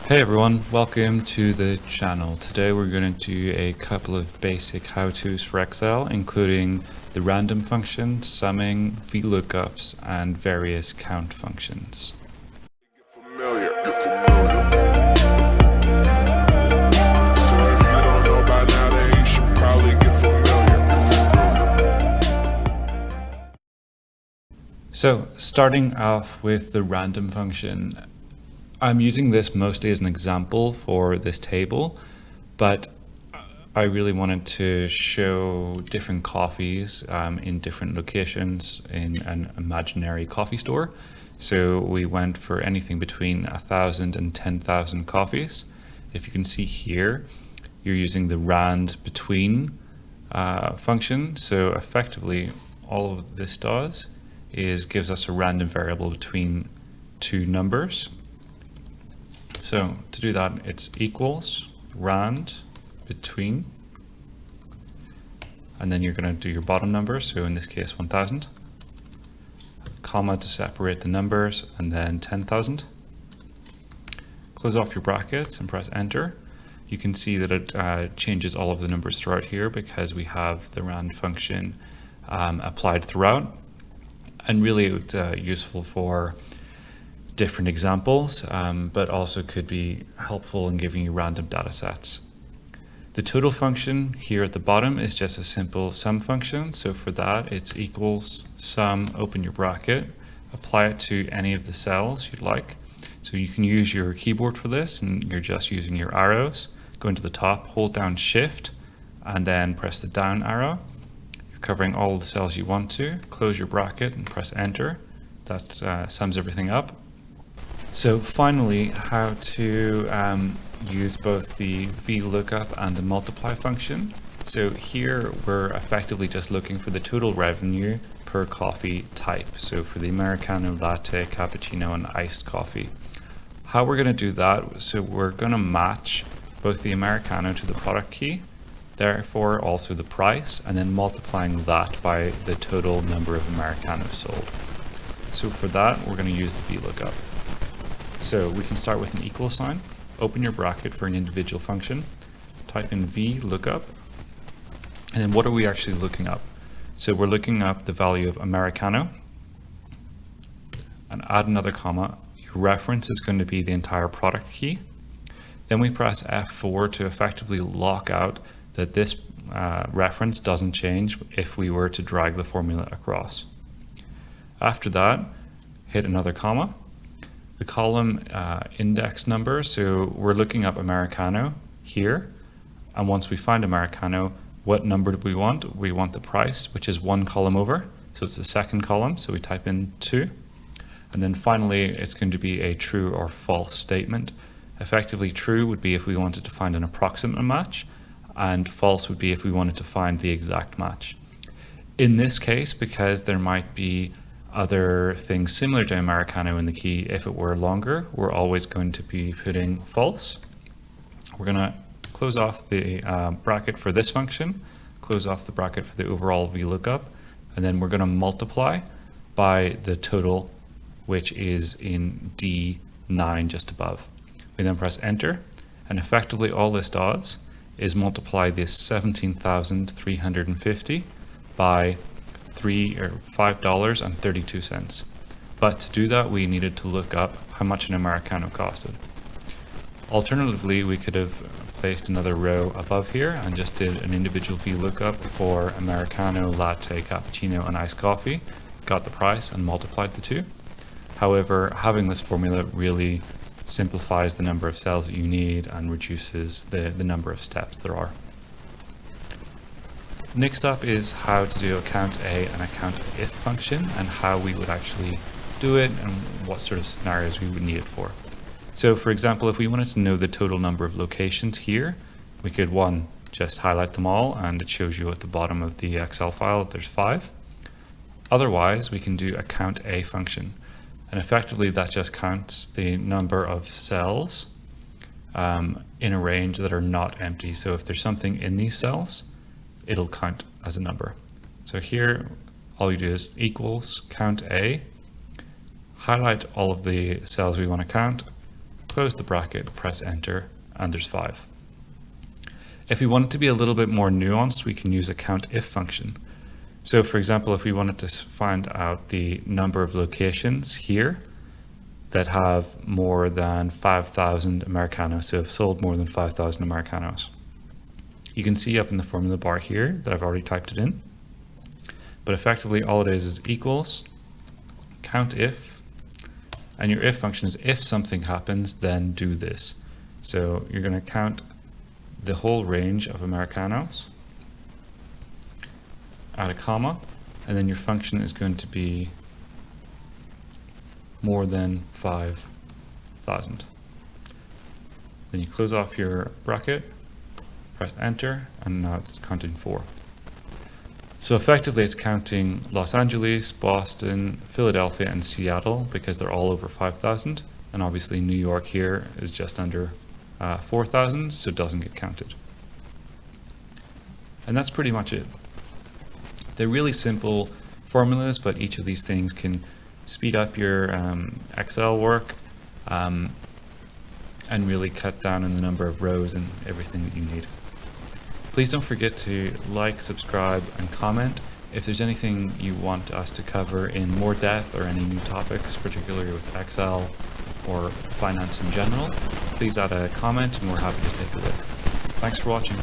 Hey everyone, welcome to the channel. Today we're going to do a couple of basic how-tos for Excel, including the random function, summing, vlookups, and various count functions. So starting off with the random function, I'm using this mostly as an example for this table, but I really wanted to show different coffees in different locations in an imaginary coffee store. So we went for anything between 1,000 and 10,000 coffees. If you can see here, you're using the rand between function. So effectively, all of this does is gives us a random variable between two numbers. So to do that, it's equals rand between, and then you're going to do your bottom number, so in this case 1,000, comma to separate the numbers, and then 10,000. Close off your brackets and press enter. You can see that it changes all of the numbers throughout here because we have the rand function applied throughout, and really it's useful for different examples, but also could be helpful in giving you random data sets. The total function here at the bottom is just a simple sum function. So for that, it's equals sum, open your bracket, apply it to any of the cells you'd like. So you can use your keyboard for this, and you're just using your arrows. Go into the top, hold down shift, and then press the down arrow. You're covering all of the cells you want to. Close your bracket and press enter. That sums everything up. So finally, how to use both the vlookup and the multiply function. So here we're effectively just looking for the total revenue per coffee type. So for the Americano, latte, cappuccino, and iced coffee. How we're going to do that, so we're going to match both the Americano to the product key, therefore also the price, and then multiplying that by the total number of Americanos sold. So for that, we're going to use the vlookup. So we can start with an equal sign, open your bracket for an individual function, type in vlookup, and then what are we actually looking up? So we're looking up the value of Americano, and add another comma. Your reference is going to be the entire product key. Then we press F4 to effectively lock out that this reference doesn't change if we were to drag the formula across. After that, hit another comma. The column index number, so we're looking up Americano here, and once we find Americano, what number do we want? We want the price, which is one column over, so it's the second column, so we type in 2, and then finally it's going to be a true or false statement. Effectively true would be if we wanted to find an approximate match, and false would be if we wanted to find the exact match. In this case, because there might be other things similar to Americano in the key, if it were longer, we're always going to be putting false. We're going to close off the bracket for this function, close off the bracket for the overall vlookup, and then we're going to multiply by the total, which is in D9 just above. We then press enter, and effectively all this does is multiply this 17,350 by $5.32. But to do that, we needed to look up how much an Americano costed. Alternatively, we could have placed another row above here and just did an individual vlookup for Americano, latte, cappuccino, and iced coffee, got the price and multiplied the two. However, having this formula really simplifies the number of cells that you need and reduces the number of steps there are. Next up is how to do a count A and a count if function, and how we would actually do it and what sort of scenarios we would need it for. So for example, if we wanted to know the total number of locations here, we could just highlight them all, and it shows you at the bottom of the Excel file that there's 5. Otherwise, we can do a count A function, and effectively that just counts the number of cells in a range that are not empty. So if there's something in these cells, it'll count as a number. So here, all you do is equals count A, highlight all of the cells we want to count, close the bracket, press enter, and there's 5. If we want it to be a little bit more nuanced, we can use a Countif function. So for example, if we wanted to find out the number of locations here that have more than 5,000 Americanos, so have sold more than 5,000 Americanos. You can see up in the formula bar here that I've already typed it in. But effectively all it is equals Countif, and your if function is if something happens, then do this. So you're going to count the whole range of Americanos, add a comma, and then your function is going to be more than 5,000. Then you close off your bracket, press enter, and now it's counting 4. So effectively it's counting Los Angeles, Boston, Philadelphia, and Seattle because they're all over 5,000, and obviously New York here is just under 4,000, so it doesn't get counted. And that's pretty much it. They're really simple formulas, but each of these things can speed up your Excel work and really cut down on the number of rows and everything that you need. Please don't forget to like, subscribe, and comment. If there's anything you want us to cover in more depth or any new topics, particularly with Excel or finance in general, please add a comment and we're happy to take a look. Thanks for watching.